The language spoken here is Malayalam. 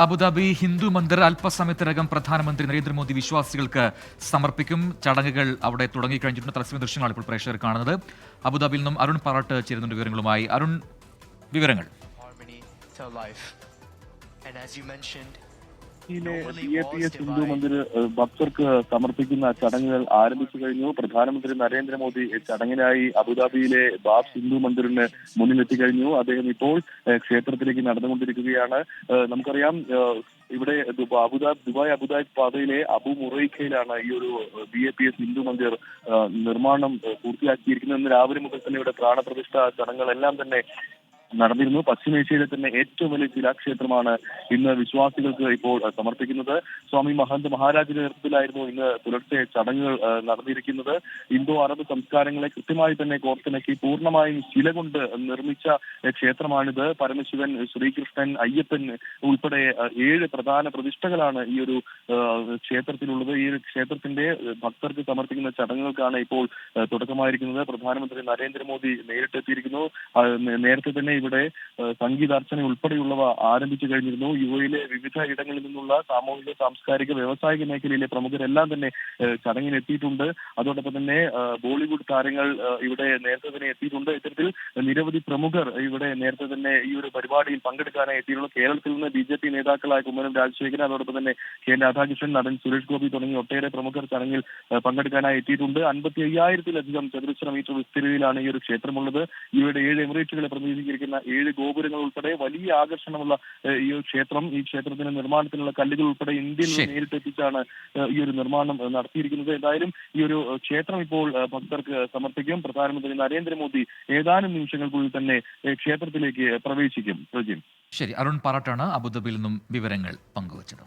അബുദാബി ഹിന്ദു മന്ദിർ അല്പസമയത്തിനകം പ്രധാനമന്ത്രി നരേന്ദ്രമോദി വിശ്വാസികൾക്ക് സമർപ്പിക്കും. ചടങ്ങുകൾ അവിടെ തുടങ്ങിക്കഴിഞ്ഞിട്ടുണ്ട്. തത്സമയ ദൃശ്യങ്ങളാണ് ഇപ്പോൾ പ്രേക്ഷകർ കാണുന്നത്. അബുദാബിയിൽ നിന്നും അരുൺ പാറാട്ട് ചേരുന്നുണ്ട് വിവരങ്ങളുമായി. അരുൺ, വിവരങ്ങൾ. ഹിന്ദു മന്ദിർ ഭക്തർക്ക് സമർപ്പിക്കുന്ന ചടങ്ങുകൾ ആരംഭിച്ചു കഴിഞ്ഞു. പ്രധാനമന്ത്രി നരേന്ദ്രമോദി ചടങ്ങിനായി അബുദാബിയിലെ ബാബ് ഹിന്ദു മന്ദിറിന് മുന്നിലെത്തിക്കഴിഞ്ഞു. അദ്ദേഹം ഇപ്പോൾ ക്ഷേത്രത്തിലേക്ക് നടന്നുകൊണ്ടിരിക്കുകയാണ്. നമുക്കറിയാം, ഇവിടെ ദുബായ് അബുദാബി പാതയിലെ അബു മുറൈഖയിലാണ് ഈ ഒരു BAPS ഹിന്ദു മന്ദിർ നിർമ്മാണം പൂർത്തിയാക്കിയിരിക്കുന്നത്. ഇന്ന് രാവിലെ മുതൽ തന്നെ ഇവിടെ പ്രാണപ്രതിഷ്ഠ ചടങ്ങുകളെല്ലാം തന്നെ നടന്നിരുന്നു. പശ്ചിമേഷ്യയിലെ തന്നെ ഏറ്റവും വലിയ ശിലാക്ഷേത്രമാണ് ഇന്ന് വിശ്വാസികൾക്ക് ഇപ്പോൾ സമർപ്പിക്കുന്നത്. സ്വാമി മഹന്ത് മഹാരാജിന്റെ നേതൃത്വത്തിലായിരുന്നു ഇന്ന് പുലർച്ചെ ചടങ്ങുകൾ നടന്നിരിക്കുന്നത്. ഇന്തോ അറബ് സംസ്കാരങ്ങളെ കൃത്യമായി തന്നെ കോർത്തിണക്കി പൂർണ്ണമായും ശില കൊണ്ട് നിർമ്മിച്ച ക്ഷേത്രമാണിത്. പരമശിവൻ, ശ്രീകൃഷ്ണൻ, അയ്യപ്പൻ ഉൾപ്പെടെ 7 പ്രധാന പ്രതിഷ്ഠകളാണ് ഈ ഒരു ക്ഷേത്രത്തിലുള്ളത്. ഈ ക്ഷേത്രത്തിന്റെ ഭക്തർക്ക് സമർപ്പിക്കുന്ന ചടങ്ങുകൾക്കാണ് ഇപ്പോൾ തുടക്കമായിരിക്കുന്നത്. പ്രധാനമന്ത്രി നരേന്ദ്രമോദി നേരിട്ടെത്തിയിരിക്കുന്നു. നേരത്തെ തന്നെ ഇവിടെ സംഗീതാർച്ചന ഉൾപ്പെടെയുള്ളവ ആരംഭിച്ചു കഴിഞ്ഞിരുന്നു. യുഎയിലെ വിവിധ ഇടങ്ങളിൽ നിന്നുള്ള സാമൂഹിക, സാംസ്കാരിക, വ്യവസായിക മേഖലയിലെ പ്രമുഖരെല്ലാം തന്നെ ചടങ്ങിനെത്തിയിട്ടുണ്ട്. അതോടൊപ്പം തന്നെ ബോളിവുഡ് താരങ്ങൾ ഇവിടെ നേരത്തെ തന്നെ എത്തിയിട്ടുണ്ട്. ഇത്തരത്തിൽ നിരവധി പ്രമുഖർ ഇവിടെ നേരത്തെ തന്നെ ഈ ഒരു പരിപാടിയിൽ പങ്കെടുക്കാനായി എത്തിയിട്ടുള്ള കേരളത്തിൽ നിന്ന് BJP നേതാക്കളായ കുമ്മനം രാജശേഖരൻ, അതോടൊപ്പം തന്നെ K രാധാകൃഷ്ണൻ, നടൻ സുരേഷ് ഗോപി തുടങ്ങി ഒട്ടേറെ പ്രമുഖർ ചടങ്ങിൽ പങ്കെടുക്കാനായി എത്തിയിട്ടുണ്ട്. 55,000-ലധികം ചതുരശ്ര മീറ്റർ വിസ്തൃതിയിലാണ് ഈ ഒരു ക്ഷേത്രമുള്ളത്. ഇവയുടെ 7 എമിറേറ്റുകളെ പ്രതിനിധീകരിക്കുന്ന 7 ഗോപുരങ്ങൾ ഉൾപ്പെടെ വലിയ ആകർഷണമുള്ള ഈ ഒരു ക്ഷേത്രം, ഈ ക്ഷേത്രത്തിന്റെ നിർമ്മാണത്തിനുള്ള കല്ലുകൾ ഉൾപ്പെടെ ഇന്ത്യയിൽ നിന്ന് നേരിട്ടെത്തിച്ചാണ് ഈ ഒരു നിർമ്മാണം നടത്തിയിരിക്കുന്നത്. എന്തായാലും ഈ ഒരു ക്ഷേത്രം ഇപ്പോൾ ഭക്തർക്ക് സമർപ്പിക്കും. പ്രധാനമന്ത്രി നരേന്ദ്രമോദി ഏതാനും നിമിഷങ്ങൾക്കുള്ളിൽ തന്നെ ക്ഷേത്രത്തിലേക്ക് പ്രവേശിക്കും. ശരി, അരുൺ പാറാട്ടാണ് അബുദാബിയിൽ നിന്നും വിവരങ്ങൾ പങ്കുവച്ചത്.